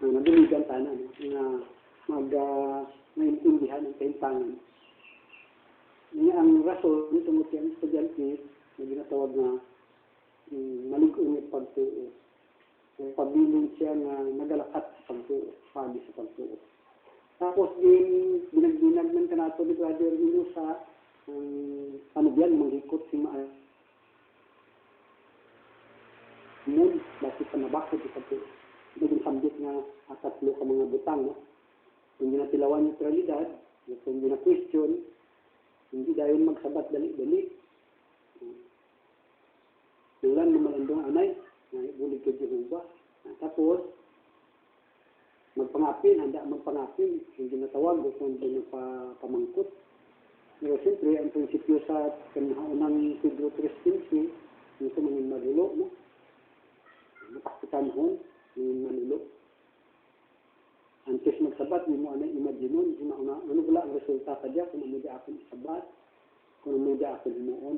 Nabiligan sana na maintindihan ang kahintangan. Ini ang rason tungod kay estudyante na ginatawag na malig-ungit pagtuo. Pabiling siya na nagalakat sa pagtuo, pagi sa pagtuo. Tapos din binagdinag man kanato ni Brother Milo sa panubyan manghikot si Maan. Mood basi pa nabakod sa pagtuo. Naging subject nga tatlo ka mga butang, no? Kung ginatilawan yung realidad, kung gina-question, hindi dahil magsabat dali-dali. Tulan naman ang doon anay, bulig ka Jehovah. Tapos, magpangapin, handa magpangapin, hindi natawag o kung hindi pamangkot. Pero siyempre, ang prinsipyo sa kanaunang Pedro 3:15, ito mga malulo, no? Matakitan hon, mga malulo. Antes magsabat, hindi mo imaginon, ano wala ang resulta ka dyan, kung ano dyan akong isabat, kung ano dyan akong hinoon,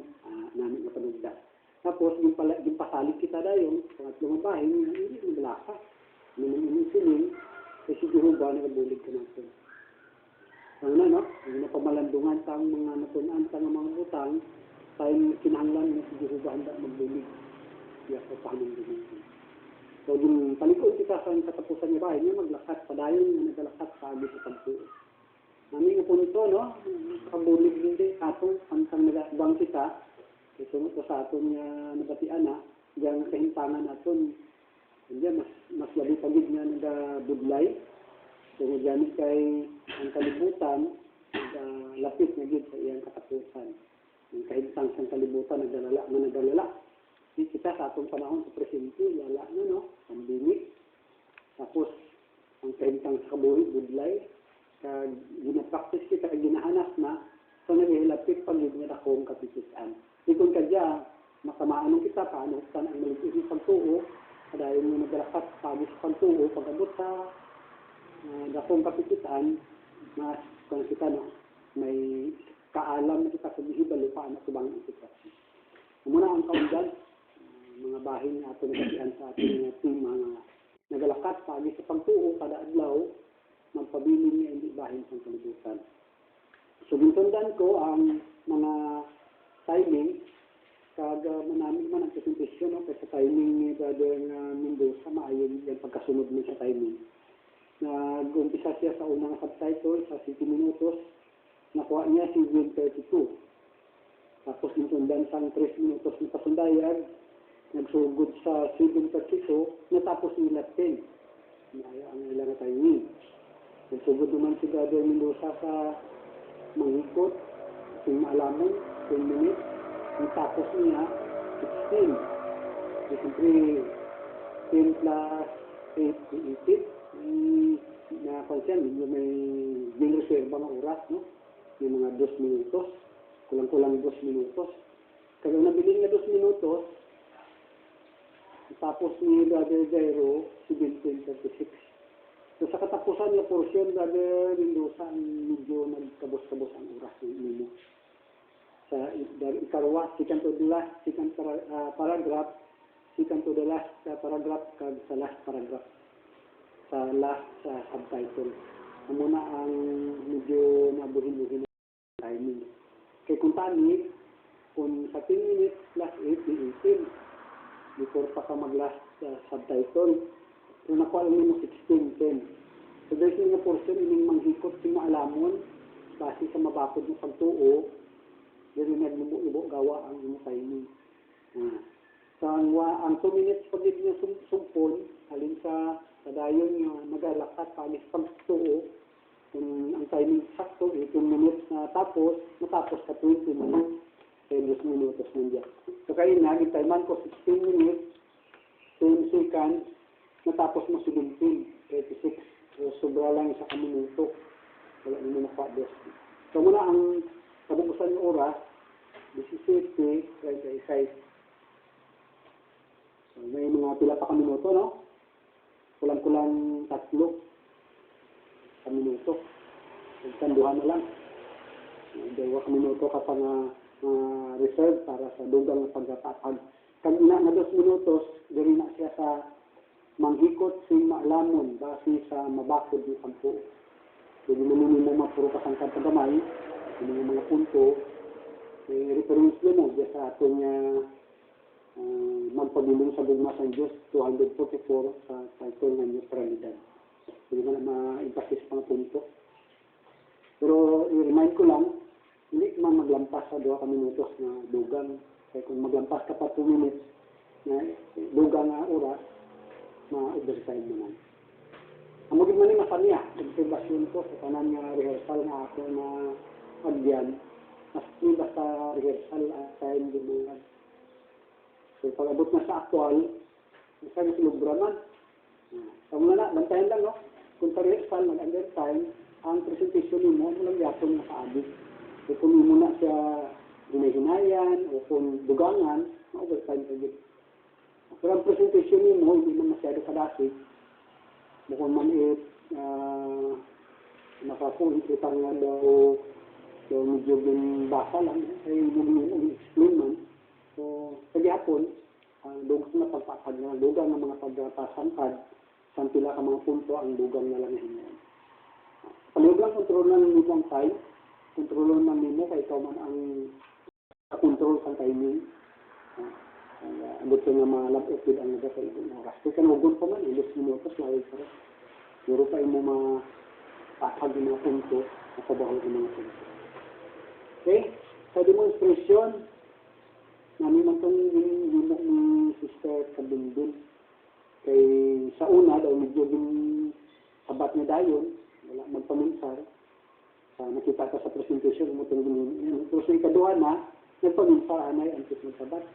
namin napanugda. Tapos, yung pasalit kita dayon, pangatlong bahay, hindi naglaka. Naman sining, kasi Jehovah nagabulig ka natin. Ano na, no? Yung napamalandungan tang mga natunan tang mga butang, tayo kinahanglan na si Jehovah handa magbulig. Kaya sa tanong din natin. So, yung palikod kita sa katapusan niya bahay, niya maglakat, padayon na nagalakat sa agad sa pagtuo. Namin nga po nito, no? Kabulig hindi, atong pantang nagasbang kita, kasi mo sa aton nga nabatian na, diyan kahintangan aton, hindi, mas labi pagid nga nagabudlay. So, ganit kay ang kalibutan, lapit na gid sa iyang katapusan. Ang kahintang sa kalibutan, nagdalala. Kita sa atong panahon sa presente, lala na, no? Pandemic. Tapos, ang kahintang sa kabuhi, budlay. Ginapractice kita, ginahanap na, so nagihilapit pagid nga akong kapitisan. Ikon ka dyan, makamaan kita, paano ang maligid ng pagtuo, kadayon mo naglakat, pagis pagtuo, pag-abot sa akong kapitisan, mas kung kita, no, may kaalam na kita sa bihibalo, paano subang kita. Muna ang kaundan, mga bahin na ato nagasian sa ating mga nagalakat, pagis sa pagtuo, kada adlaw, magpabilin niya hindi bahin sa kalibutan. So, gintundan ko ang mga timing, kaga manamig man ang presentation, no? Kasi timing ni Brother Mendoza, maayon yung pagkasunod mo sa timing. Nag-umpisa siya sa unang subtitle, sa 50 minutos, nakuha niya si Will 32. Tapos gintundan sa 3 minutos na pasundayag, nagsugod sa 7:32, natapos nila 10. Ang ilang na timing. Nagsugod naman si Brother Mendoza sa manghikot, kung maalamon, 10 minutes. Natapos niya, 16. So, siyempre, 10 plus 8, 18. Na konsyan, may reserva ng oras, no? Yung mga 2 minutos. Kulang-kulang 2 minutos. Kaya nabiling na 2 minutos, tapos ni Brother Jairo, 17:36. So, sa katapusan niya porsyon, Brother Mendoza, medyo nagkabos-kabos ang oras ng sa ikarwa, second to the last, paragraph, second to the last paragraph, kag sa last paragraph, sa last subtitle. Muna ang medyo mabuhin-buhin na timing. Kaya kung tani, kung sa 10 minutes plus 8, 18, before pa ka mag-last subtitle, so nakuha mo 16:10. So there's nga portion, ining manghikot si maalamon, base sa mabakod ng pagtuo, dili naglubo-lubo gawa ang imo timing. So ang 2 minutes pag niya sumpon, alin sa dayon nga magalakat panis pagtuo, kung ang timing sakto 18 minutes na tapos, matapos sa 20 minutes, 10 minutos nandiyan. So kaya nag-timean ko 16 minutes, 10 seconds, natapos mo 17, 36. So sobra lang sa minuto. Wala naman nakados. So muna ang kabukusan ng oras, 17:36. So, may mga pila pa ka minuto, no? Kulang-kulang 3 ka minuto. Tanduhan na lang. 2 ka minuto ka pa nga reserve para sa dugang na pagkatapag. Kag na 2 minutos, dili na siya sa manghikot si maalamon base sa mabakod ng kampo. So, di mo mapuro kasangkad sa gamay, yung mga punto, reference mo diya sa atong magpabilong sa gugma sa Diyos, 244 sa title ng neutralidad. Hindi na ma-emphasis pang punto. Pero i-remind ko lang, hindi man maglampas sa 2 minutos na dugang. Kaya kung maglampas ka pa 2 minutes na dugang na oras, ma-overtime mo na. Ang magiging man yung napaniya, observasyon ko sa kanan nga rehearsal na ako na agyan, mas basta rehearsal at time dibulan. So pag-abot na sa actual, isa na silubra man. So muna na, bantayan lang, no? Kung sa rehearsal, mag-under time, ang presentation mo, lang yapon na kaabit. So kung mo na siya hinay-hinayan o kung dugangan, ma-overtime ka din. Pero ang presentation mo, hindi man masyado kadasig. Bukod man nakakulitan nga daw medyo yung basa lang, ay muli explain man. So, sa gihapon, dugang na pagpapag na dugang ng mga pagpasangkad, sa pila ka mga punto ang dugang na lang hinyan. Palihog lang, kontrol na nimo ang time, kontrol na nimo kay ikaw man ang control sa timing. Abot ko nga malapit ang nagasa sa ibang oras. Kaya kanugon pa man, ilos minutos, laway ka rin. Puro pa mo mapapag yung mga punto, nakabahol yung mga punto. Okay? Sa demonstration, namin man itong limok ni Sister Kabindin. Kay sa una, daw medyo din sabat niya dayon, wala magpaminsar. Nakita ka sa presentation, mo itong gininin. Pero sa ikaduha na, nagpaminsar, anay, antis magsabat.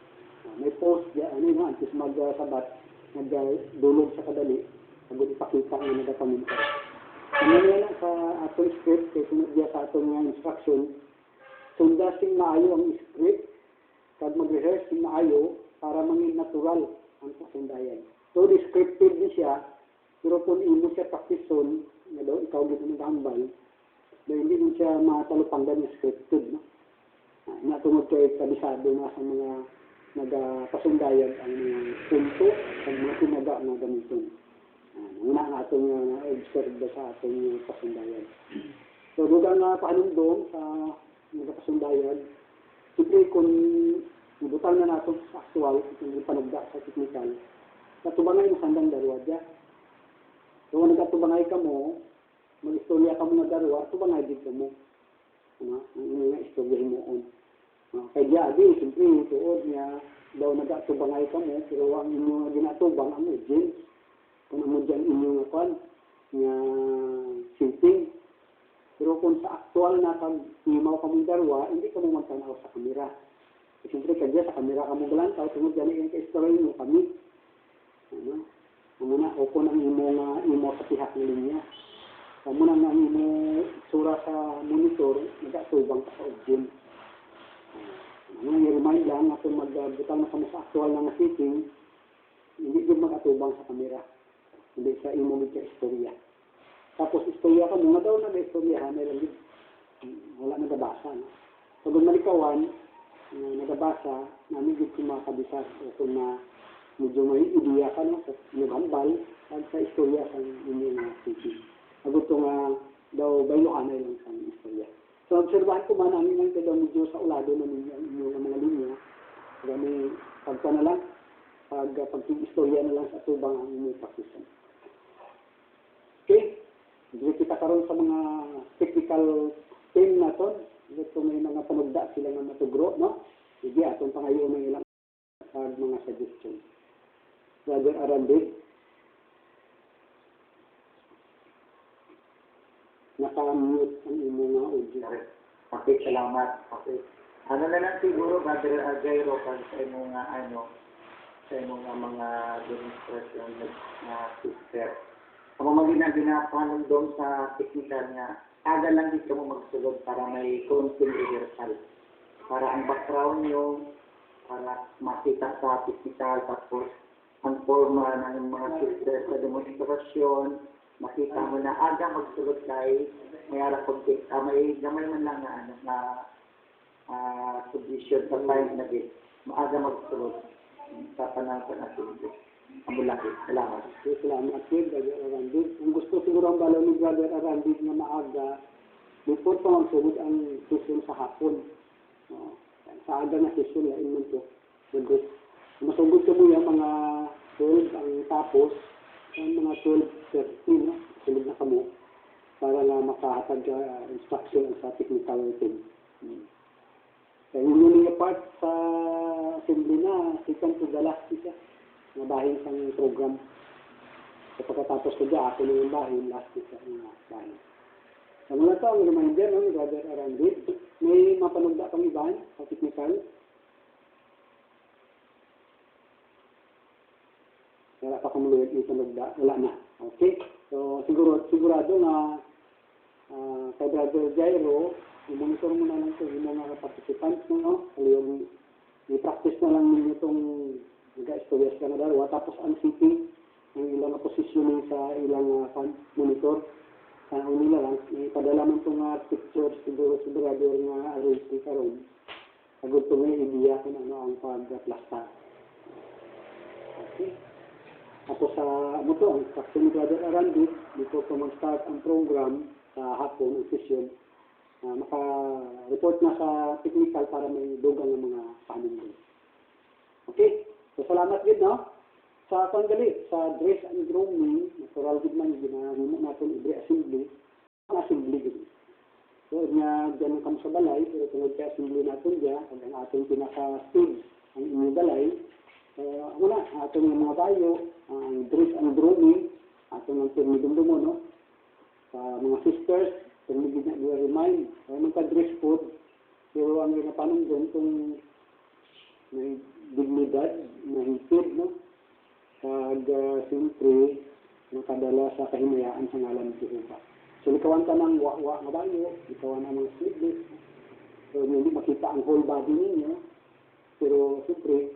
May post diyan antes magsabat, nagdulog sa kadali, sagot ipakita nga nagapaminta. Ano na sa atong script, kaya sunod diya sa atong instruction, sundasing maayo ang script, kag mag-rehearse ng maayo para mangin natural ang kasundayan. So, descriptive din siya, pero kung imo siya practice-on, nga daw ikaw dito nag-ambal, hindi din siya matalupanggan ng scripted, no? Natungod kayo kabisado na sa mga nagpasundayan ang mga punto ang mga sinaga na gamitin. Muna ang atong observe sa atong pasundayan. So, dugang paanundong sa nagpasundayan, siyempre kung ibutang na natin sa actual, kung panagda sa technical, natubangay mo sandang darwa dyan. So, kung nagkatubangay ka mo, mag-istorya ka mo na darwa, tubangay din ka mo. Ang nga istoryahin mo on. Kaya di, siyempre, tuod niya, daw nag-atubangay ka mo, pero ang inyong ginatubang, ang James, kung ano dyan inyong akon, nga shooting. Pero kung sa aktual na pag-imaw ka mong darwa, hindi ka mo magtanaw sa kamera. Siyempre, kaya sa kamera ka mong galantaw, tungod dyan yung ka-istorya mo kami. Ano na, o kung ang imo sa pihak ng linya. Kamo na ang imo sura sa monitor, nag-atubang ka sa James. I-remind lang na kung magbutang na kami sa actual na setting, hindi din mag-atubang sa kamera. Hindi sa imong ka istorya. Tapos istorya ka mo, daw na istorya, meron din. Wala nagabasa. No? So, kung malikawan, nagabasa, namin din kung makabisar o kung medyo may ideya ka no, sa nagambal at sa istorya sa inyong setting. Agad ko nga daw baylohanay lang sa istorya. So, observahan ko man, namin lang kayo medyo sa ulado na ninyo ng mga linya. Kaya may pagka na lang, pag-istorya na lang sa tubang ang inyong practice. Okay? Hindi kita karoon sa mga technical team na ito. Ito may mga panugda sila nga matugro, no? Hindi, atong pangayon ng ilang mga suggestion. Brother Arandid, naka-mute ang imong mga audio. Okay, salamat. Okay. Ano na lang siguro, Brother Jairo, sa imong sa imong mga demonstration na sister. Kung magina-ginapanon doon sa technical niya, aga lang dito mo magsulod para may konting rehearsal. Para ang background nyo, para makita sa technical, tapos ang forma ng mga sister sa demonstrasyon, makita mo na aga magsulod kay may ara konti, may gamay man lang na submission sa time na din. Maaga magsulod sa panahon natin. Abulakit. Salamat. Okay, salamat din, Brother Arandid. Kung gusto siguro ang balaw ni Brother Arandid na maaga, before pa magsunod ang session sa hapon. Sa aga na session, lain mo ito. Masugod ko mo yan, mga 12 ang tapos, ang mga 12:30, no? Sunod na kamo, para na makahatag instruction sa technical team. Kaya yun yung part sa assembly na, second to the last isa. Nabahin sa program. So pagkatapos ko dyan, ako na yung bahin, last isa yung bahin. So mula ito, ang reminder, no, Brother Arandid, may mapanugda pang iban sa technical. Wala pa kumuloy yung panugda, wala na. Okay? So sigurado na kay Brother Jairo, i-monitor mo na lang ito yung mga participants mo, no? Yung i-practice na lang ninyo itong nag-istorya ka na dalawa, tapos unseating ang ilang positioning sa ilang monitor. Ang nila lang, ipadala mo itong pictures, sigurado nga arrange ni karon. Agad ito may idea kung ano ang pag-plasta. Okay. Tapos sa ano to, ang instruction ni Brother Arandid, before ko mag-start ang program sa hapon, ang session, maka-report na sa technical para may dugang ng mga panin doon. Okay? So, salamat din, no? Sa panggali, sa dress and grooming, natural din man, ginahimo natin every assembly, ang assembly din. So, nga, dyan kami sa balay, pero tungod kay assembly natin dyan, ang ating pinaka-stage, ang inyong balay, muna, ating mga bayo, ang dress and grooming, ating ang pirmidumdumo, no? Sa mga sisters, pirmidin na i-remind, kaya magka-dress code, pero ang ginapanong doon, kung may dignidad, mahitid, no? Siyempre, nakadala sa kahimayaan sa ngalan ng Jehovah. So, likawan ka ng wa-wa na bayo, likawan ang mga sleeveless. So, hindi makita ang whole body ninyo. Pero, siyempre,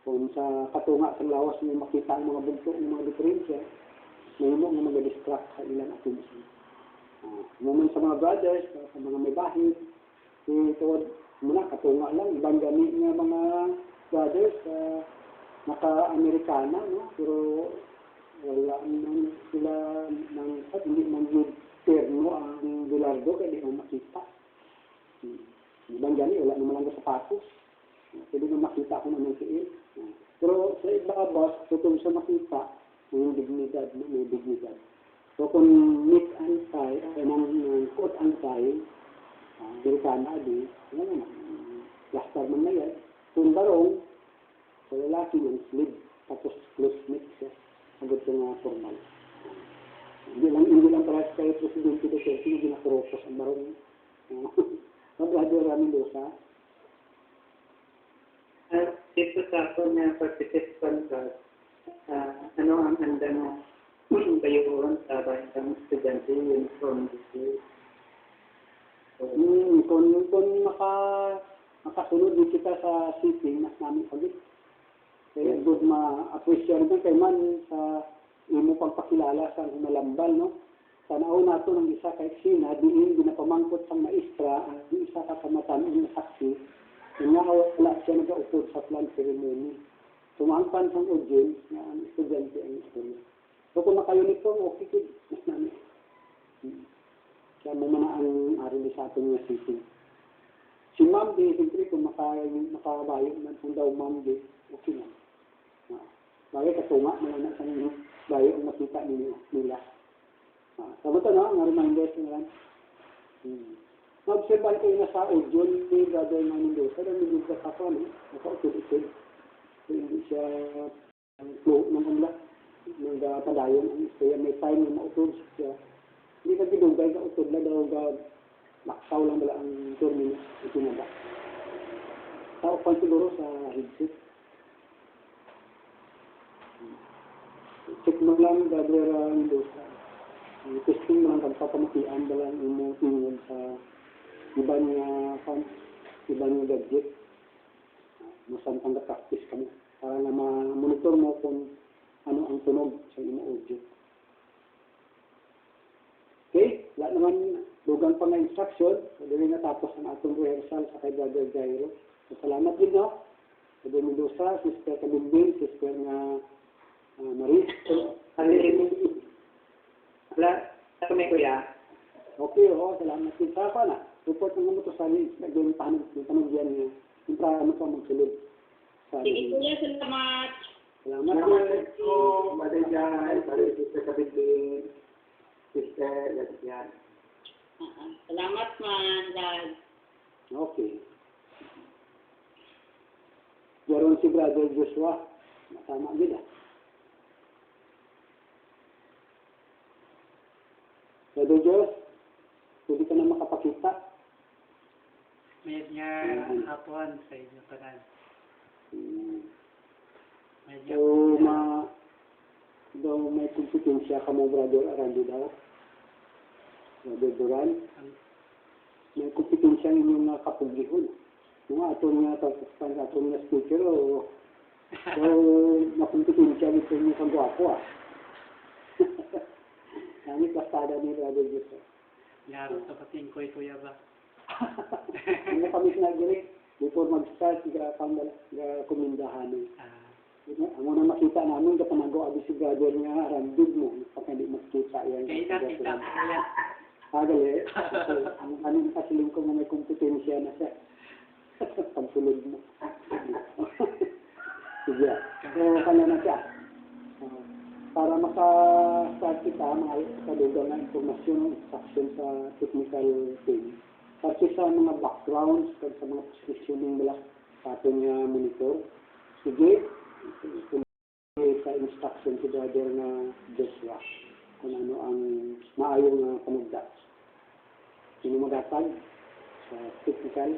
kung sa katunga sa lawas nyo makita ang mga bunto, ang mga diferensya, may mo nga mag-distract sa ilang attention. Naman sa mga brothers, sa mga may bahid, ito, muna, katunga lang, ibang gamit nga mga brothers, naka-Amerikana, no? Pero wala naman sila hindi man yung terno ang Bilardo, kaya di mo makita. Ibang gani, wala naman lang sa sapatos. Pwede mo makita kung anong siil. Pero sa ibabas, tutong sa makita, may dignidad, may dignidad. So kung neat and tie, ng coat and tie, Amerikana di, ano naman, plaster man na yan. Kung barong, sa lalaki yung sleeve, tapos close knit siya. Agad siya nga formal. Hindi lang para kayo presidente de Chelsea, hindi nakurokos ang barong. Brother Mendoza. Dito sa ako na participant ano ang handa mo bayuan sa bantang estudyante uniform dito? Kung makasunod din kita sa sitting, mas namin pagit. Kaya good ma-appreciate din kay man sa imo pagpakilala sa malambal, no? Tanaw nato ng isa kay Sina, diin ginapamangkot sa maestra, ang isa ka kamatan ng saksi, nga wala siya nag-upod sa plan ceremony. Tumangpan sa audience na ang estudyante ang istorya. So kung naka-uniform, okay good, mas namin. Kaya mo na ang arili sa atin nga sitting. Si Ma'am di, siyempre kung makabayo man kung daw Ma'am di, okay na. Bagay katunga na na sa inyo, bayo ang makita nila. Sabi ito na, ang reminders na lang. Ma-observan kayo na sa audio ni Brother Mendoza, pero hindi ka sa ako, naka-utod-utod. Hindi siya flow ng umla, ng padayon ang istorya. May time na mautod siya. Hindi ka ginugay ka utod na daw laksaw lang bala ang turno niya, ito na ba. Tao pa siguro sa headset. Check mo lang, Brother Mendoza. Testing mo lang pagpapamatian ba lang yung tingin sa iba niya gadget. Masan kang practice ka mo. Para na ma-monitor mo kung ano ang tunog sa iyong audio. Okay? Wala naman lugang pa nga instruction. Dili natapos ang atong rehearsal sa kay Brother Jairo. So, salamat din, no? Brother Mendoza, Sister Kabimbing, Sister nga Maris. Wala, kami kuya. Okay, salamat. Sa pa na. Report ng mga sali, nagawin tanong yan niya. Yung para ka magsulod. Sige kuya, salamat. Salamat. Salamat po, Madayay, para sa kabitin, sister, yan. Salamat man, Dad. Okay. Jaron si Brother Joshua. Masama din Brother Josh, pwede ka na makapakita. Medyo hapon sa inyo tanan. Medyo So, may kompetensya ka mo, Brother Arando daw. Brother Duran. May kompetensya inyong kapuglihon. Mga atong nga tapos atong nga speaker o nakompetensya nito yung kagwapo Nangit bastada ni Brother Joshua. yaro sa pating ko kuya ba? Ano kami sinagdirik before mag-start kumindahan. Amo na makita namin kapanago abi si Brother nga randog mo pag hindi makita yan. Kaya kita kuya. Gali, ang anong kasiling ko may kompetensya na siya. Pagsulod mo. Sige. So, kanya na siya. Para maka-start kita, makalugang na informasyon, instruction sa technical team. Kasi sa mga backgrounds, sa mga positioning nila sa ating monitor. Sige, sa instruction si Brother na Joshua kung ano ang maayong panugda. Sino magatag sa technical?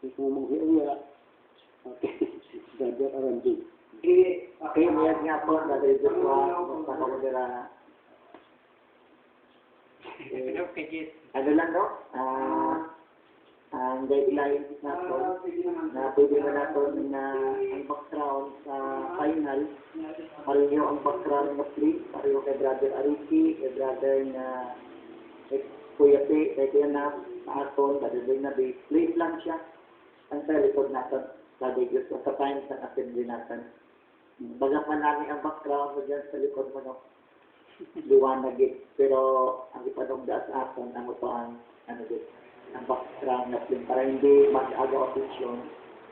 Hindi ko mag-iuya. Okay. Brother Arando. Okay, niyag nga po, Brother Joshua, magpakamudera. Ano lang, no? Ang guidelines natin na pwede na natin na ang background sa final, pareho ang background na split, pareho kay Brother Ariki, kay Brother na Kuya P, kay Kuya na sa aton, Brother na split lang siya. Ang sa likod natin, Brother Diyos, sa times ng assembly natin. Bagaman namin ang background mo dyan sa likod mo, no? Liwanag pero ang ipanugda sa akin, ano to ang, ang background natin para hindi mag-aga official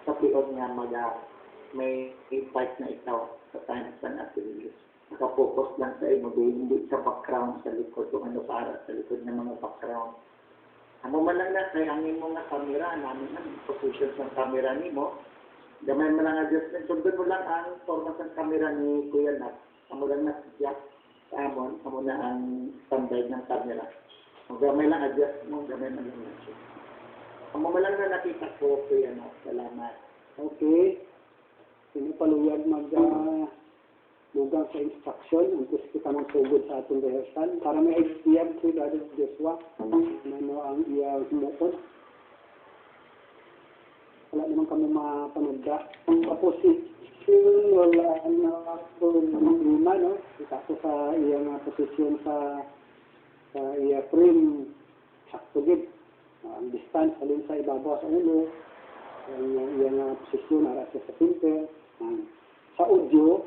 sa piyon nga may impact na ikaw sa times ng activities. Nakapokus lang sa imo, hindi sa background sa likod kung ano para sa likod ng mga background. Amo man lang na kaya ang imo nga camera namin ang position ng camera nimo. Gamay mo lang adjustment. Sundin mo lang ang format ng camera ni Kuya Nat. Amo lang na siya sa amon. Amo na ang standard ng camera. Gamay lang adjust mo. Gamay mo lang na siya. Amo mo lang na nakita ko, Kuya Nat. Salamat. Okay. Sino paluyag lugang sa instruction. Ang gusto kita magsugod sa atong rehearsal. Para may idea si Brother Joshua. Ano ang iya humukon. Wala naman kami mapanagda. Ang posisyon, wala na problema, no? Ito sa iyang posisyon sa iya frame, sakto din. Ang distance, alin sa ibabaw sa ulo, ang iyang posisyon, ara siya sa filter. Sa audio,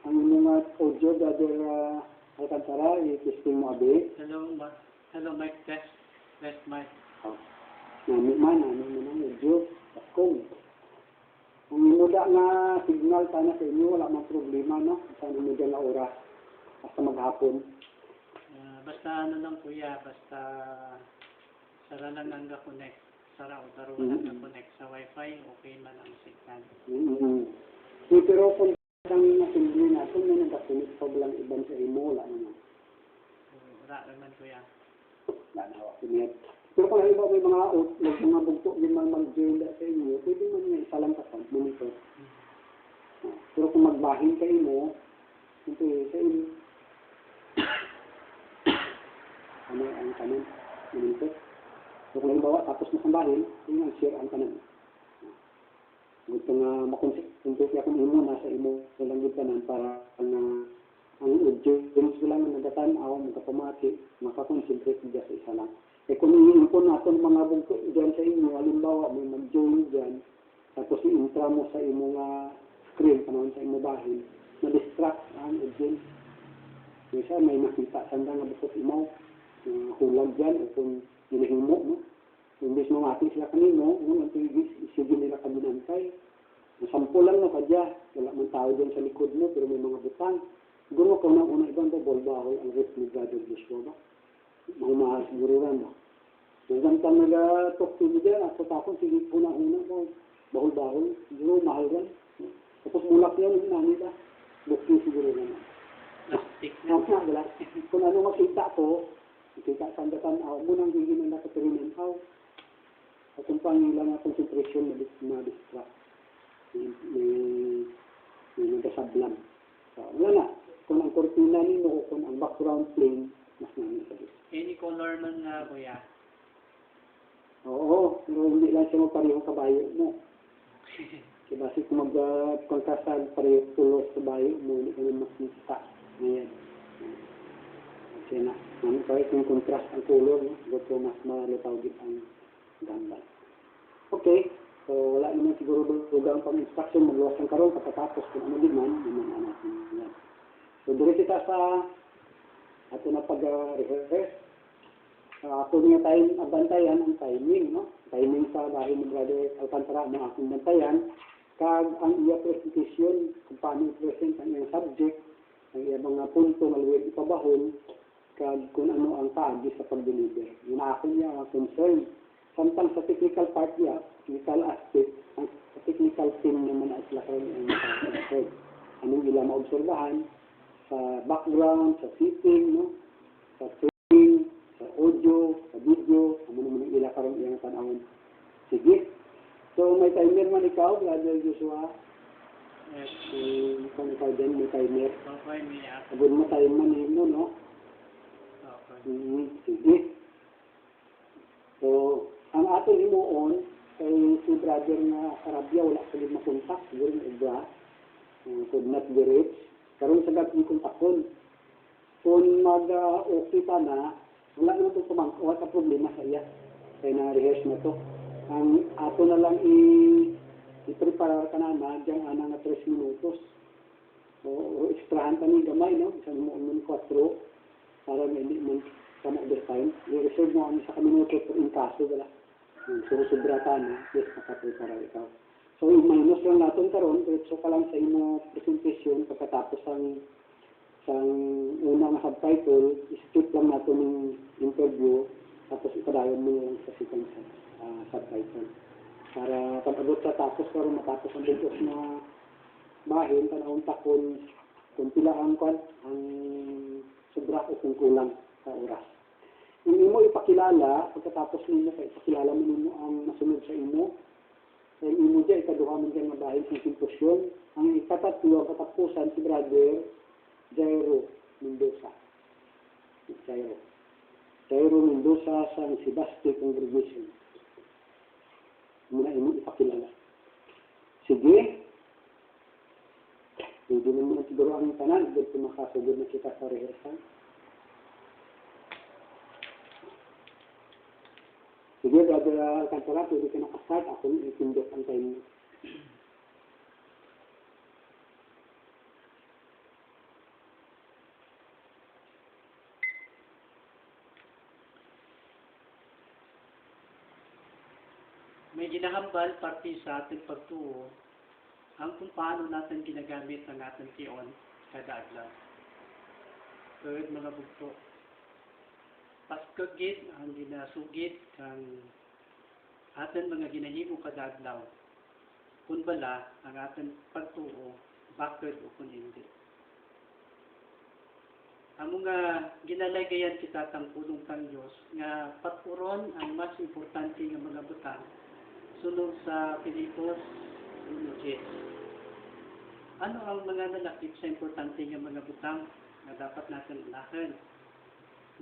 ang mga audio, Brother Alcantara, i-testing mo abi. Hello, mic test. Test mic. Namin man ang audio. Kung ang muda nga signal sana sa inyo, wala mang problema, no? Sa muda na oras. Basta maghapon. Basta ano lang kuya, basta sara lang ang connect. Sara o daro lang ang connect sa wifi, okay man ang signal. Pero kung ang assembly natin, may nagkasunod pa walang ibang sa imo, wala naman. Wala naman kuya. Wala na ako sinit. Pero kung halimbawa may mga bugto din man mag-join sa inyo, pwede man nga isa lang kasama, monitor. Pero kung magbahin kayo mo, hindi sa inyo. Ano ang kanan? Monitor. So kung halimbawa, tapos na sambahin, yun ang share ang kanan. Gusto nga makonsent, kung akong imo, nasa imo, walang gitanan para ang o James ko lang nagatanaw, magkapamati, makakonsentrate dyan sa isa lang. Eh kung iimpon natin mga bugto dyan sa inyo, halimbawa may mag-join dyan, tapos i-intra mo sa imong screen, panahon sa imong bahin, na-distract ang audience. Kasi may nakita sanda nga bukod imaw, hulag dyan, o kung ginahimo mo. Imbes mamati sila kanino, ang sige nila kabinantay. Sampo lang na kadya, wala man tao dyan sa likod mo, pero may mga butang. Siguro ka una ibang bahol ang rip ni Brother Joshua ba? Mahumahal siguro rin ba? Hanggang ka nag-talk to me dyan, at tapos sige una ba? Bahol, siguro mahal rin. Tapos mulak yan, nani ba? Bukti siguro naman. Plastic na. na. Kung ano makita ko, kita sandatan ako, munang hingin na nakatirinan ako. At kung pangilang na concentration na distract. May nagasablan. So, wala na. Kung ang kortina nimo o kung ang background plane, mas namin sa Diyos. Any color man nga, kuya. Oo, pero hindi lang siya pareho kabayo mo. Diba, kung mag-kontrastan pareho tulos kabayo mo, hindi ka na mas nita. Ngayon. Kasi na, kahit yung contrast ang color, no? Gusto mas malitaw din ang ganda. Okay. So, wala naman siguro dugang pang-instruction, magluwas ng karoon, pagkatapos kung ano din man, naman natin. Yan. So, dito kita sa ato na pag-rehearse. Ako nga tayong abantayan ang timing, no? Timing sa bahay ni Brother Alcantara, mga akong bantayan, kag ang iya presentation, kung paano i-present ang iyang subject, ang iya mga punto na luwag ipabahon, kag kung ano ang taagi sa pag-deliver. Yun ako niya ang concern. Samtang sa technical part niya, technical aspect, ang technical team naman na sila kayo ang nakakasod. Anong ilang maobserbahan sa background, sa seating, no? Sa training, sa audio, sa video, ano naman ang ilang karong iyang tanawin. Sige. So, may timer man ikaw, Brother Joshua. Kung ikaw din, may timer. Okay, may Abon mo tayo man mo, no? Okay. Sige. So, ang ating himuon, kay si brother na Arabia, wala ka din makontak, siguro na iba, could not be reached. Karoon sa gabi kontakon. Kung mag-okay pa na, wala naman itong wala ka problema sa iya. Kaya na-rehearse na to. Ang ato na lang i-prepare ka na dyan na 3 minutos. O extrahan ka ni gamay, no? Isang himuon 4, para hindi man sama overtime. I-reserve mo sa minuto in kaso, wala. Susubrata na, yes, makaprepara ikaw. So, i-minus lang natin karon, so ka lang sa imo presentation, pagkatapos ang unang subtitle, i-skip lang natin ng interview, tapos ipadayon mo lang sa second subtitle. Para pag-abot sa tapos, karon matapos ang bugos na bahin, panahon takon, kung pila ang sobra o kung kulang sa oras. Yung imo ipakilala, pagkatapos ninyo kay ipakilala mo ninyo ang nasunod sa imo, kaya imo dyan, ikaduha mo dyan na bahid ng simposyon. Ang ikatatlo, katapusan si Brother Jairo Mendoza. Jairo Mendoza sa Sebastian Congregation. Muna imo ipakilala. Sige. Hindi naman siguro ang tanan, dito makasugod na kita sa rehearsal. Sige, Brother Alcantara, pwede ka nakastart. Ako yung itindot ang time. May ginahambal parte sa ating pagtuo ang kung paano natin ginagamit ang ating tiyon kada adlaw. Third, mga bugto. Paskagit ang ginasugit ang ating mga ginahimo kada adlaw. Kung bala ang ating pagtuo, bakit o kung hindi. Ang mga ginalagayan kita tang pulong tang Diyos nga paturon ang mas importante nga mga butang sunod sa Pilipos 1:10. Ano ang mga nalakip sa importante nga mga butang na dapat natin unahan?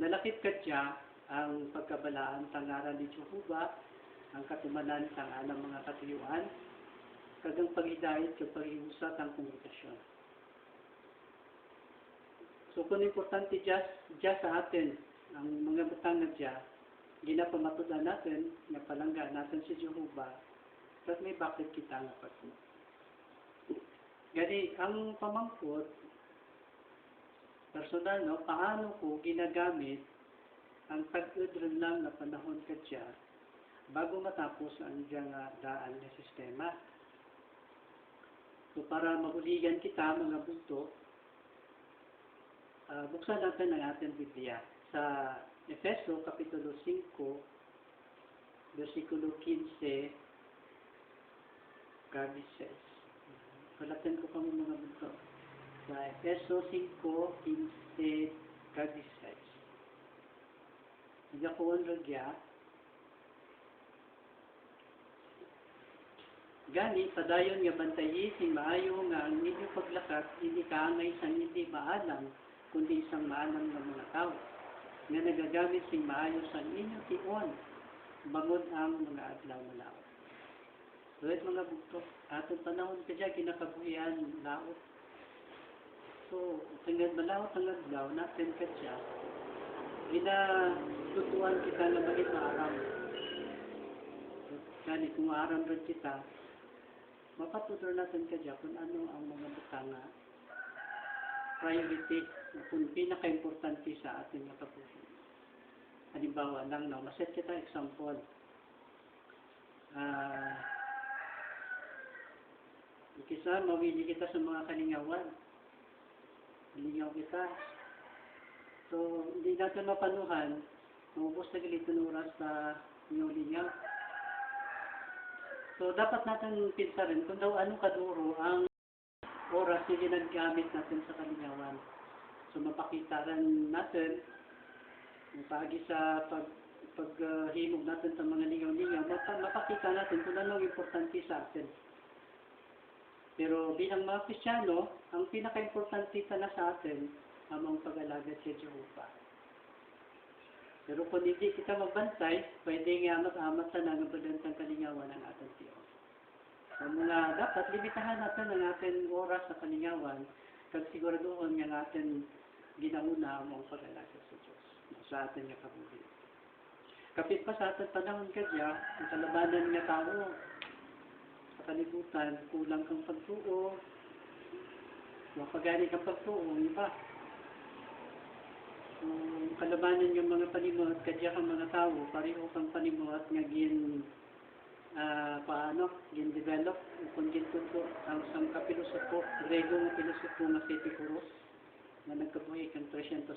Nalakip kadya ang pagkabalaan tangaran ni Jehovah, ang katumanan tang alang mga katuyuan, kagang paghidayat sa paghiusat ang komunikasyon. So kung importante dyan sa atin, ang mga butang na dyan, ginapamatudan natin, nga palangga natin si Jehovah, tapos may bakit kita nga pag gani, ang pamangkot, personal, no, paano ko ginagamit ang tag-udron lang na panahon ka dyan bago matapos ang dyan daan na sistema. So para mahuligan kita, mga bunto, buksan natin ang ating Biblia sa Efeso, Kapitulo 5, versikulo 15, Gabi 6. Kalatan ko kami mga bunto. Sa Efeso 5:15, Gabi 6. Hindi ako onragya. Gani, padayon nga bantayi, sing maayo nga ang inyong paglakat, hindi kaangay sa hindi maalam, kundi isang maalam ng mga tao. Nga nagagamit sing maayo sa inyong tion, bangod ang mga adlaw na laot. So, mga bugto, atong panahon ka dyan, kinakabuhian, laot. So, tangad malawat ang adlaw, natin ka dyan, ginatutuan kita na bakit maaram. Gani, kung maaram rin kita, mapatutur natin ka dyan kung ano ang mga butanga priority, kung pinaka-importante sa ating makapusin. Halimbawa lang, no, maset kita example. Kisa, mawili kita sa mga kalingawan. Kalingaw kita. So, hindi natin mapanuhan, maubos na gilitin oras sa inyong lingaw. So, dapat natin pinsa rin kung daw anong kaduro ang oras na ginagamit natin sa kalingawan. So, mapakita rin natin, pagi sa paghimog natin sa mga lingaw-lingaw, mapakita natin kung anong importante sa atin. Pero bilang mga Kristiyano, ang pinaka-importante na sa atin, ang pag-alagad sa Jehovah. Pero kung hindi kita magbantay, pwede nga amat-amat na nangabadantang kalingawan ng ating Diyos. So mga dapat, limitahan natin ang ating oras sa kalingawan, kag siguraduhan nga natin ginauna ang pag-alagad sa Diyos, sa ating nga kabuhi. Kapit pa sa ating panahon ka dyan, ang kalabanan nga tao, sa kalibutan, kulang kang pagtuo, mapagani kang pagtuo, iba. Kalabanan yung mga panimuhat, kadya kang mga tao, pareho kang panimuhat nga gin-develop, kung gintuto ang isang kapilosopo, Grego nga pilosopo nga si Epicurus, na nagkabuhi kang 341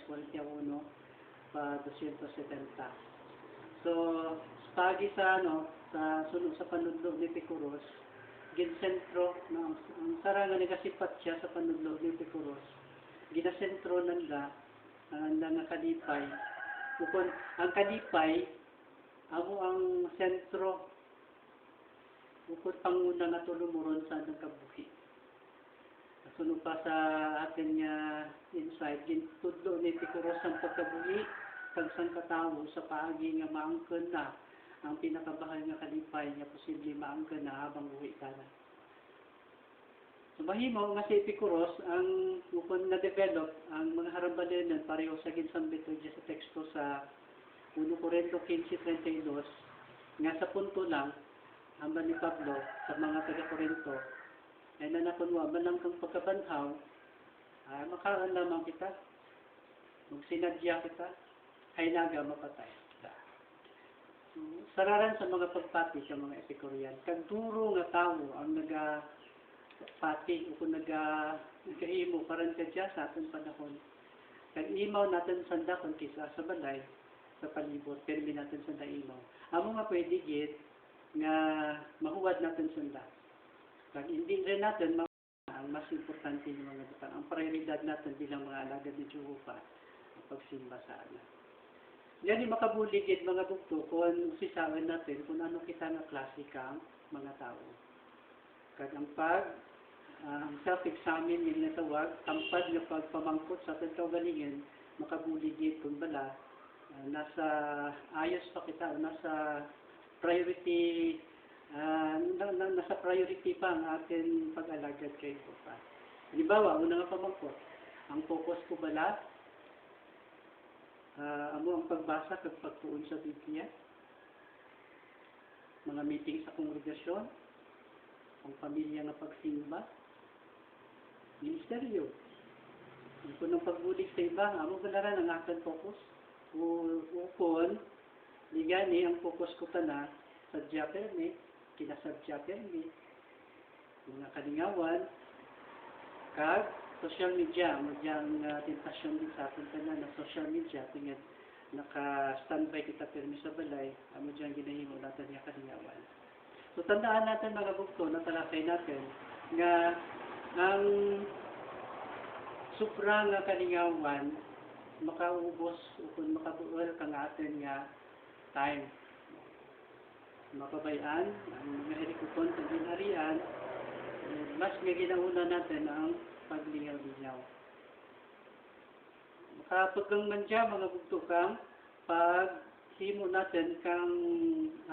pa 270. So, pagi sa sunod sa panudlo ni Epicurus, ginsentro, ang sarang nga nagasipat siya sa panudlo ni Epicurus, ginasentro nanda, ang kalipay. Kung ang kalipay, amo ang sentro, ukod panguna na tulumuron sa nagkabuhi. Sunod pa sa ating insight, gintudlo ni Epicurus ang pagkabuhi, kagsang katao sa paagi nga maangkon na ang pinakabahal nga kalipay nga posible maangkon na habang buhi ka na. So mahimo nga si Epicurus ang kung na-develop ang mga harambanan pareho sa ginsambit sa teksto sa 1 Corinto 15:32 nga sa punto lang ang ni Pablo sa mga taga-Corinto ay nanakunwa man lang kang pagkabanhaw ay makaroon lamang kita magsinadya kita ay naga mapatay kita. Sararan sa mga pagpati sa mga Epicurean kag duro nga tao ang pati o kung nagahimo parang kadya sa atong panahon. Kag-imaw natin sanda kung kisa sa balay, sa palibot, pero natin sanda imaw. Amo nga pwede git nga mahuwad natin sanda. Kag hindi rin natin ang mas importante yung mga butang. Ang prioridad natin bilang mga alagad ni Jehovah, ang pagsimba sa anak. Yan yung makabuligid mga bukto kung sisawan natin kung ano kita nga klase kang mga tao. Kag ang self-examine yung natawag, tampad na pagpamangkot sa ating kaugalingan, makabuligid kung bala, nasa ayos pa kita, nasa priority, nasa priority pa ang ating pag-alagad kay Jehovah. Halimbawa, una nga pamangkot, ang focus ko bala, amo ang pagbasa kag pagtuon sa Biblia, mga meeting sa kongregasyon, ang pamilya nga pagsimba, ministeryo. Kung ng pagbulig sa iba, amo bala ang aking focus. Ukon, ligani ang focus ko na sa Japerme, kinasadya perme, mga kalingawan, kag social media, madyang tentasyon din sa atin na social media, tingad naka-standby kita permi sa balay, amo dyan ginahimo natin yung kalingawan. So tandaan natin mga bugto, natalakay natin, nga ang supra nga kalingawan, makaubos kung makabuol kang atin nga time. Mapabayaan, ang mga helikopon sa ginarian, mas nga ginauna natin ang paglingaw-lingaw. Makapagkang mandya, mga bugto kang, pag himo natin kang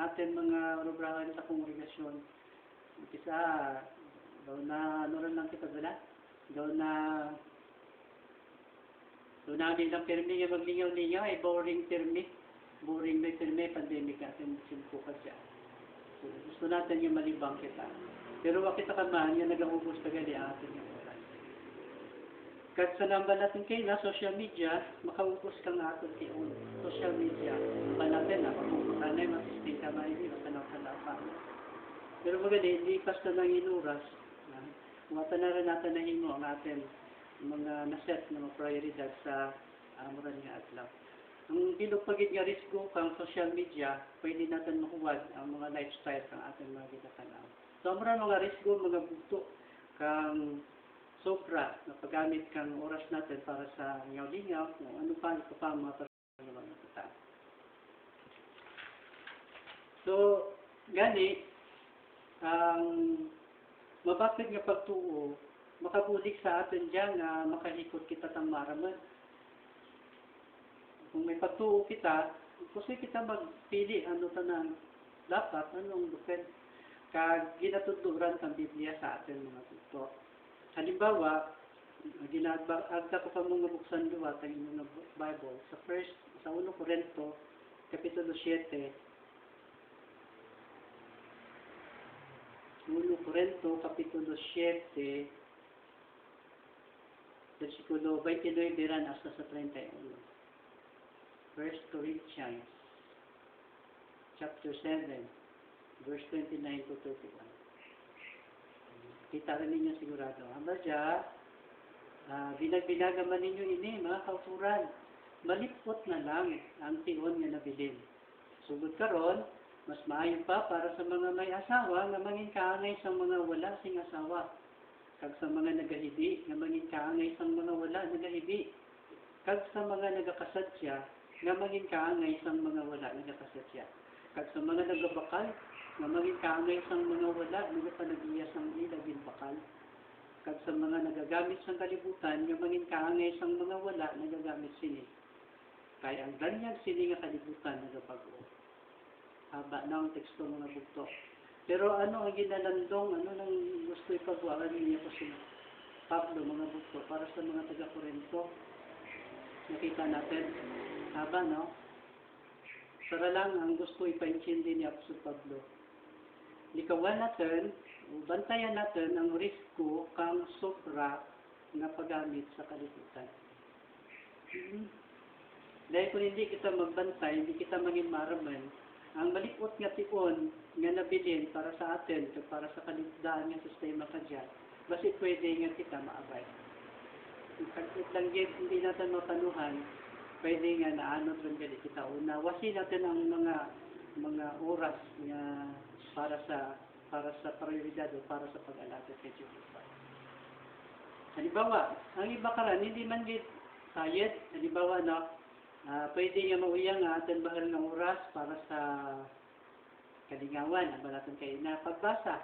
atin mga rubrahan sa kongregasyon. Isa, daw na, ano rin lang kita bala? Daw namin lang permi nga maglingaw-lingaw ay boring permi. Boring may permi, pandemic natin, simpo ka siya. So, gusto natin yung malibang kita. Pero wakit ka man, yung nag-aubos ka gali atin yung oras. Kahit sa namba natin kayo na social media, makaubos ka nga atin kayo. Social media, ba natin na, pag-ubukan na yung masisting ka man, hindi matanaw-tanaw pa. Pero magaling, hindi basta nang inuras. Umatan na rin natin na himo ang atin mga naset na mga prioridad sa amuran nga adlaw. Ang pinupagid nga risko kang social media, pwede natin mahuwad ang mga lifestyle kang ating mga ginatanaw. So amuran mga risko, mga bugto kang sobra na paggamit kang oras natin para sa lingaw-lingaw, kung ano pa ito pa mga personal na mga kita. So, gani, ang mabakit nga pagtuo, makabulik sa atin dyan na makalikot kita tang maraman. Kung may pagtuo kita, kasi kita magpili ano tanang dapat, anong dupin. Kag ginatuturan ang Biblia sa atin mga tuto. Halimbawa, agda ko pa mga buksan duwa ang mga Bible sa 1 Corinto, Kapitulo 7, 1 Corinto, Kapitulo 7, versikulo 29 hasta sa 31. 1 Corinthians, chapter 7, verse 29 to 31. Kita rin ninyo sigurado. Hamba dya, binag-binagaman ninyo ini, mga kauturan. Malipot na lang ang tion nga nabilin. Sugod karon, mas maayon pa para sa mga may asawa nga mangin kaangay sa mga wala sing asawa. Kag sa mga nagahibi, nga mangin kaangay sa mga wala nagahibi. Kag sa mga nagakasadya, nga mangin kaangay sa mga wala nagakasadya. Kag sa mga nagabakal, nga mangin kaangay sa mga wala nagapanagiyas ang ilagin bakal. Kag sa mga nagagamit sa kalibutan, nga mangin kaangay sa mga wala nagagamit sini. Kaya ang ganyang sini nga kalibutan nagabago. Haba na ang teksto mga bugto. Pero ano ang ginalandong, ano nang gusto ipagwaan niya ko si Pablo, mga bugto, para sa mga taga-Corinto. Nakita natin, haba, no? Para lang ang gusto ipaintindi ni Apostol Pablo. Likawan natin, bantayan natin ang risko kang sobra na paggamit sa kalibutan. Dahil kung hindi kita magbantay, hindi kita maging maraman, ang malikot nga tion nga nabilin para sa atin, para sa kalidaan ng sistema ka dyan, basi pwede nga kita maabay. Kahit lang hindi natin mapanuhan, pwede nga naanod rin gali kita. Unawasin natin ang mga oras nga para sa prioridad o para sa pag-alaga kay Jehovah. Halimbawa, ang iba karan, hindi man git sayet, halimbawa, no, pwede nga mauyang nga atin bahal ng oras para sa kalingawan. Ang natin kayo na pagbasa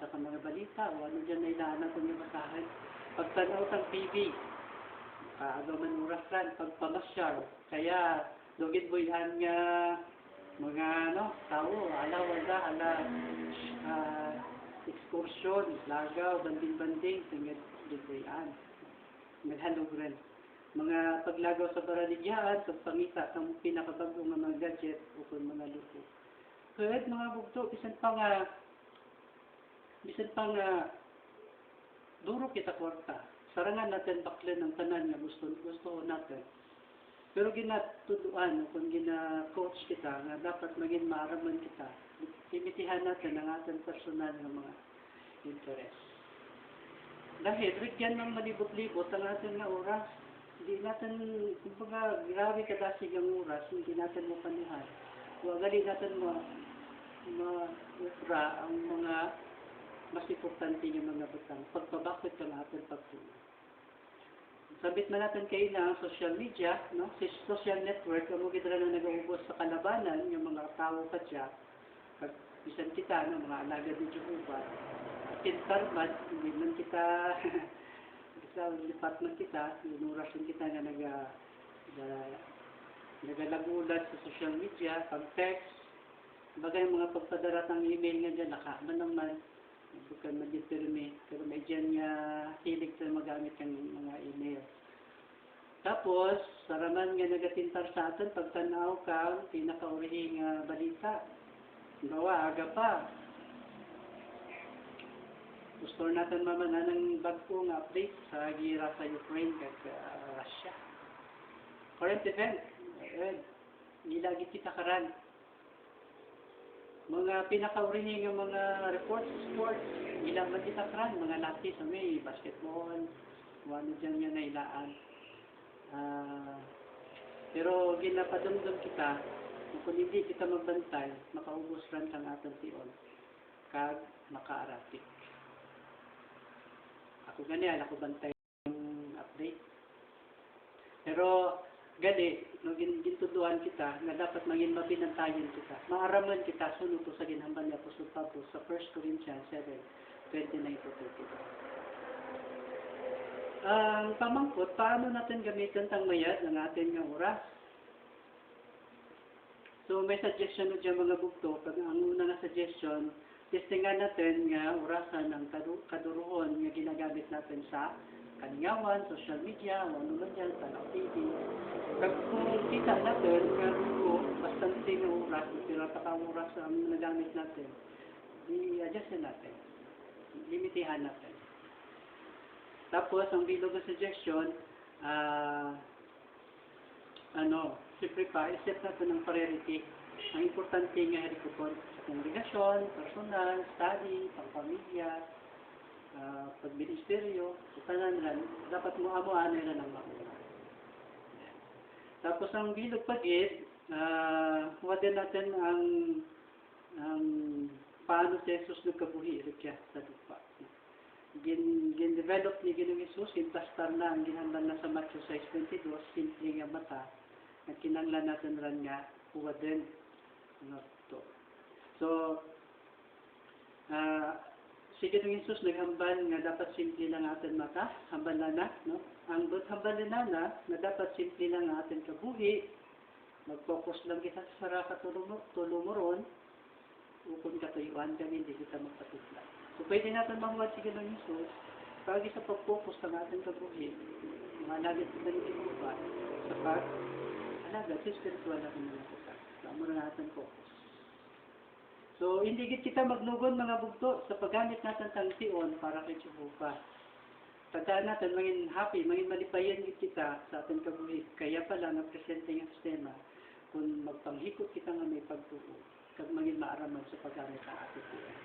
ka mga balita o ano dyan na ilaan natin yung basahan. Pagtanaw ng TV, agaman oras ran, pagpamasyal. Kaya, lugid mo yan nga mga tao, excursion, lagaw, banding-banding, tingad, libuyan. naghalog rin. Mga paglagaw sa baraligyan, sa pangita, ang pinakabagong mga gadget o kung mga luto. Kaya mga bugto, bisan pa nga, duro kita kwarta. Sarangan natin baklan ng tanan nga gusto natin. Pero ginatuduan, kung gina-coach kita, nga dapat maging maaraman kita, limitihan natin ang ating personal ng mga interest. Dahil, rigyan ng malibot-libot ang ating na oras. Hindi natin, kumbaga, grabe kadasig ang oras, hindi natin mo panihan. Gali natin ma-ufra ang mga mas importante yung mga butang. Pagpabakit ang ating pagtuloy. Sabit man natin kayo na social media, no? Si social network, ang mga na nag-uubos sa kalabanan, yung mga tao pa dyan, bisan kita, no? Mga alagad ni Jehovah, kintarman, hindi man kita, sa department kita, inurasyon kita na nagalagulat sa social media, pag-text, bagay mga pagpadarat ng email nga dyan, nakaman naman, bukan mag-determine, pero may dyan nga hilig sa magamit ng mga email. Tapos, saraman nga nagatintar sa atin, pagtanaw ka, pinakaurihing balita. Bawa, aga pa. Gusto natin mamana ng bagong update sa gira sa Ukraine at Russia. Current event, nilagi kita karan. Mga pinakaurihin ng mga reports, sports, ilang man kita karan, mga latih sa may basketball, ano dyan nga nailaan. Pero ginapadumdum kita, kung hindi kita magbantay, makaubos rin ang atong tion, kag makaaratik. Ako ganyan, ako bantay ng update. Pero, gani, nung gintuduan kita, na dapat maging mapinantayan kita. Maaraman kita, sunod sa ginhambal ni Apostol Pablo sa 1 Corinthians 7:29-32. Ang pamangkot, paano natin gamitin ang mayad ng ating oras? So, may suggestion na dyan mga bugto. Ang una na suggestion, testingan natin nga orasan ng kaduruhon nga ginagamit natin sa kalingawan, social media, o ano man dyan, sa TV. Kung kita natin, nga bastante na oras, pinataka oras ang nagamit natin, i-adjust natin, limitihan natin. Tapos, ang bilog na suggestion, siyempre pa, iset natin ng priority. Ang importante nga harikupon sa kongregasyon, personal, study, pangpamilya, pagministeryo, tanan lang, dapat mo amuan nila ng mauna. Tapos ang bilog pagit, huwadin natin ang paano si Jesus nagkabuhi kaya sa lupa. Gin-develop ni Ginoong Jesus, implastar na ang ginamlan na sa Matthew 6:22, simple nga mata, at kinanglan natin rin nga, huwadin. So, si Ginoong Jesus naghambal nga dapat simple lang atin mata, hambal na, no? Ang hambal na dapat simple lang atin kabuhi, mag-focus lang kita sa saraka tulumuron, ukon katuyuan kami, hindi kita magpatutla. So, pwede natin mahuwad si Ginoong Jesus, pag isa pag-focus lang atin kabuhi, malagit kita ni Jehovah, sa pag-alagad, sa spiritual na kanya kita. Tama na natin focus. So, hindi kita maglugon mga bugto sa paggamit natin ng tion para kay Jehovah. Tandaan natin, maging happy, maging malipayan kita sa ating kabuhi. Kaya pala, nag-presente yung sistema kung magpanghikot kita nga may pagtuo, kag maging maaraman sa paggamit ng ating tion.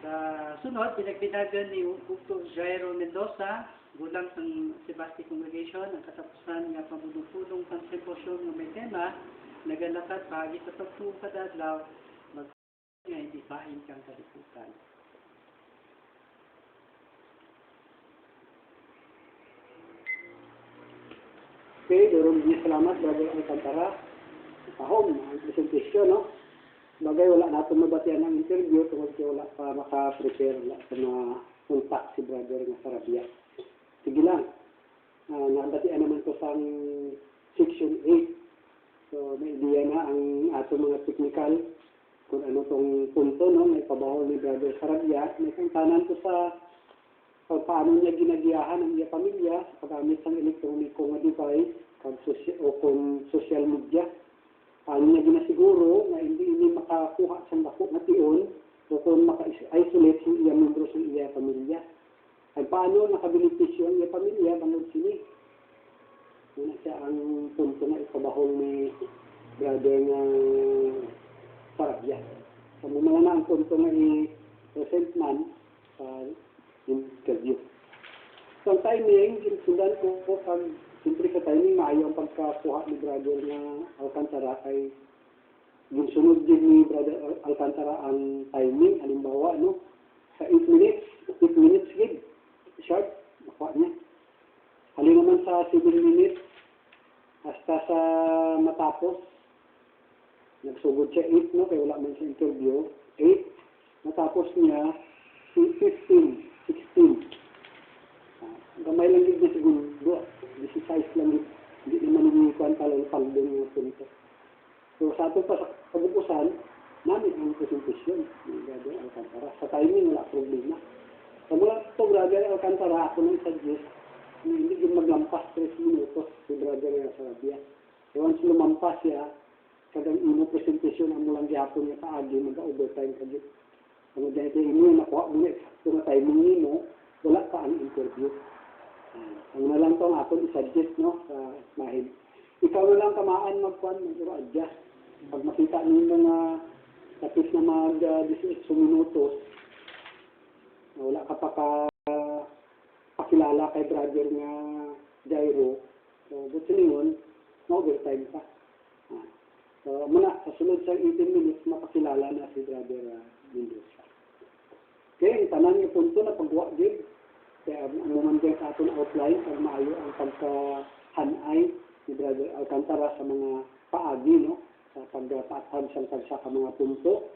Sa sunod, pinagbinagan ni Bugto Jairo Mendoza, gulang ng Sebasti Congregation, ang katapusan nga pamulong-pulong pang simposyon ng may tema, nagalakad pagi sa pagtuo kada adlaw, nga hindi bahin kang kaliputan. Okay, durong niya salamat, Brother Alcantara. Pahom, ang presentation, no? Bagay, wala natin mabatian ng interview, tungkol siya wala pa maka-prepare, wala pa na-contact si Brother nga Sarabia. Sige lang, nabatian naman to sa section 8. So, may idea na ang atong mga technical, kung ano tong punto, no? May pabahol ni Brother Sarabia, may kantanan to sa paano niya ginagiyahan ang iya pamilya sa paggamit ng elektroniko nga device o kung social media. Paano niya ginasiguro na hindi makakuha sa dako na tion o kung maka-isolate sa iya membro sa iya pamilya. Ay paano nakabilipisyo ang iya pamilya bangod sini. Muna siya ang punto na ipabahol ni brother nga Sarabia. Sa mga na ang punto nga i-present man sa interview. So, ang timing, sundan ko pag siyempre sa timing, maayaw ang pagkakuha ni brother nga Alcantara kay yung sunod din ni brother Alcantara ang timing, halimbawa, no? Sa 8 minutes gig, sharp, nakuha niya. Halin naman sa 7 minutes, hasta sa matapos, nagsugod siya 8, no? Kaya wala man sa interview, 8, matapos niya, 15, 16. Gamay lang din na segundo. 16 lang din. Hindi naman nangikuhan talang paldong yung punto. So, sa ato pa sa kabukusan, namin ang presentasyon ng Brother Alcantara. Sa timing, wala problema. Sa mula ito, Brother Alcantara, ako nang suggest, hindi yung maglampas 3 minutos si Brother Sarabia. So, once lumampas siya, kadang ino presentasyon ang mulang gihapon niya kaagi, mag-overtime ka dito. Kung dahil imo nakuha mo na eksakto na timing mo, wala ka ang interview. Ang na lang ito ang aton i-suggest, no, sa mahil. Ikaw na lang kamaan magkuhan, mag-adjust. Pag makita nyo mga tapos na mag-18 minutos, wala ka pa pakilala kay brother nga Jairo, so buti ningon, ma-overtime ka. So, muna, sa sunod sa 18 minutes, mapakilala na si brother Mendoza. Okay, tanan yung punto na pagwa din. Kaya umumandang sa aton outline pag maayo ang pagkahanay ni Brother Alcantara sa mga paagi, no? Sa pagpatag sa tagsa ka mga punto,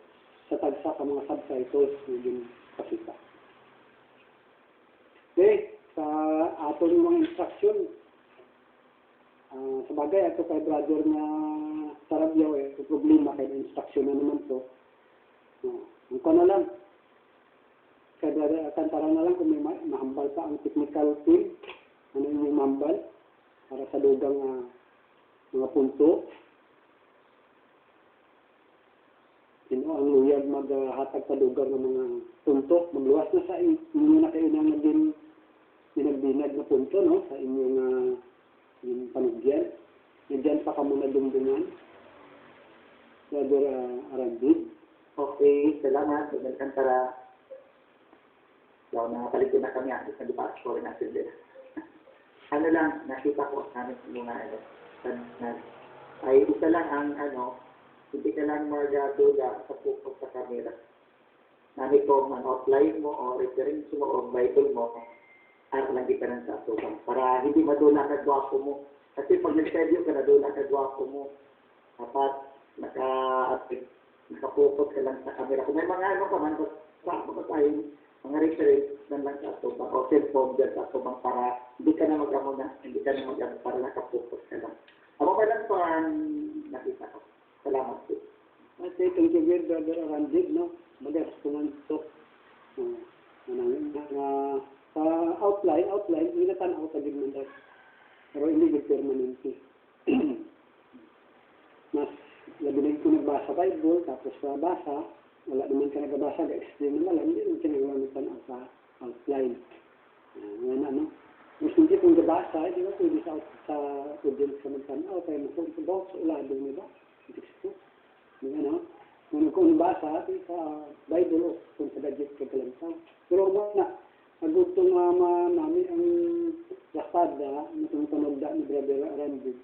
sa tagsa ka mga subtitles yung kasita. Okay, sa aton mga instruction, sa bagay ato kay Brother na Sarabia, problema kay instruction na naman to. Ang ko na lang, kaya Alcantara na lang kung may mahambal pa ang technical team, ano yung mahambal para sa lugang mga punto. Ang luyag maghatag sa lugar ng mga punto. Magluwas na sa inyo na kayo na din binagbinag na punto, no? Sa inyong yung panugyan. Nandiyan pa ka muna dumdungan. Brother Arandid. Okay, salamat. Alcantara. So, nakapalitin na kami ang isang departure natin din. Ano lang, nakita ko namin mga ay isa lang ang hindi ka lang magdula sa pupok sa camera. Nami ko ang outline mo o reference mo o Bible mo, ara lang kita ng sa atubang. Para hindi madula ka gwapo mo. Kasi pag nag-studio ka, nadula ka gwapo mo. Dapat nakapukot ka lang sa camera. Kung may mga ka man, sa tayo, mga reference lang sa atubang o cellphone dyan sa atubang para hindi ka na mag-amuna, para nakapukot ka lang. Ako pa lang pa nakita ko. Salamat po. Okay, thank you very Brother Arandid, no? Magas kumantok. Sa outline, hindi na tanaw tagin man dahil. Pero hindi permanente. Mas labi na ko nagbasa Bible, tapos basa, wala naman ka nagbasa, ga-explain naman lang, hindi naman kinagawa ng tanaw sa outline. Ngayon, mas hindi kung nabasa, hindi ba pwede sa audience ka magtanaw, kaya makuha sa ulado nila. Texto. Kung nabasa, sa Bible o kung sa gadget ka kalantaw. Pero muna, nagutong namin ang lakada na tumutunog ni Brother Arandid.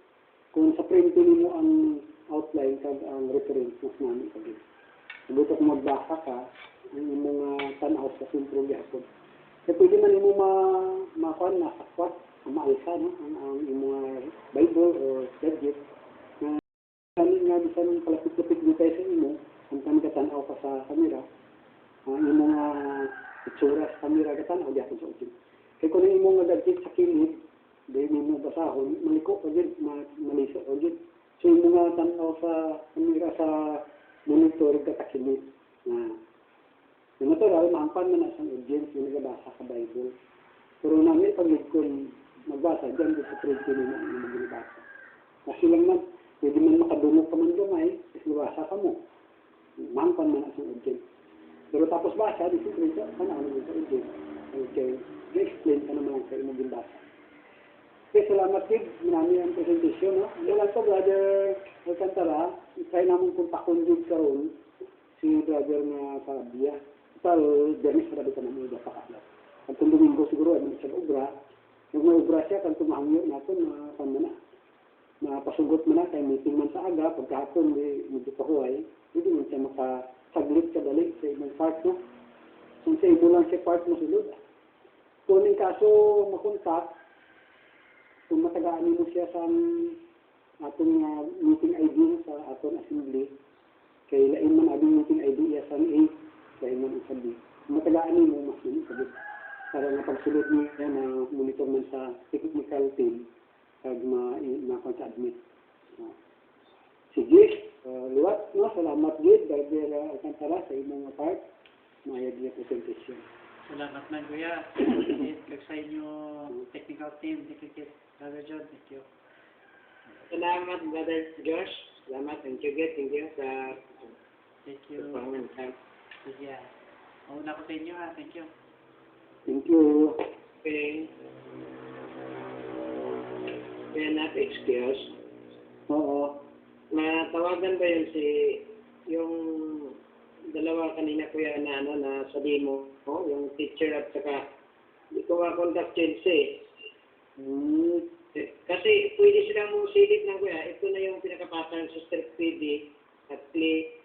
Kung sa printing mo ang outline kag ang reference mas namin kagin. Nagutong kung magbasa ka, ang mga tanaw sa sintro gyapon. Kaya pwede man mo makuha, masakwat, maalsa, no? ang mga Bible or gadget. Kami nga bisa nung palapit-lapit mo tayo sa imo, ang kami katanaw pa sa kamera, yung mga itsura sa kamera katanaw, di ako sa ujin. Kaya kung yung mga gadget sa kilig, dahil mo basahon, maliko ka dyan, maliso ka dyan. So yung mga tanaw sa kamera sa monitor, katakinig. Yung natural, maampan na sa audience, yung nagabasa sa Bible. Pero namin, pag kung magbasa, dyan sa trade ko nila ang magbasa. Kasi lang man, pwede man makadungog ka man gamay, kasi basa ka mo. Mampan man ang audience. Pero tapos basa, di siyempre ka, ano sa audience. Okay, i-explain ka naman ang kayo mong basa. Okay, salamat Kid. Marami ang presentation. No? Ano lang to, Brother Alcantara, try namin kontakon din karon si Brother na Sarabia. Pero, Dennis, marami ka naman yung pakala. At kung Domingo siguro, ay may isang ubra. Yung may ubra siya, kung tumahangyo natin, mapasugot mo na, kaya meeting man sa aga, pagkahapon, medyo pahuay, hindi man siya makasaglit ka dali sa ibang part, no? Kung sa ibo lang siya part mo sulod. Kung yung kaso makontak, kung matagaan mo siya sa atong meeting ID sa atong assembly, kay lain man abing meeting ID sa A, kaya man ang sabi. Kung matagaan mo, mas yun, sabi. Para nga pagsulod niya na monitor man sa technical team, pag ma-admit. Sige, luwat, no? Salamat gid, Brother Alcantara, sa imong part, mayag niya presentation. Salamat man, Kuya. Kag sa inyo technical team, thank you, Brother John, thank you. Salamat, Brother Josh. Salamat, thank you sa Thank you. performance. Sige. Mauna ko sa inyo ha, thank you. Thank you. Okay. Kaya excuse. Oo. Matawagan ba yun yung dalawa kanina kuya na na sabi mo, yung teacher at saka hindi ko ma-contact Chelsea. Kasi pwede silang musilip na kuya, ito na yung pinaka-pattern sa Strip PD at Play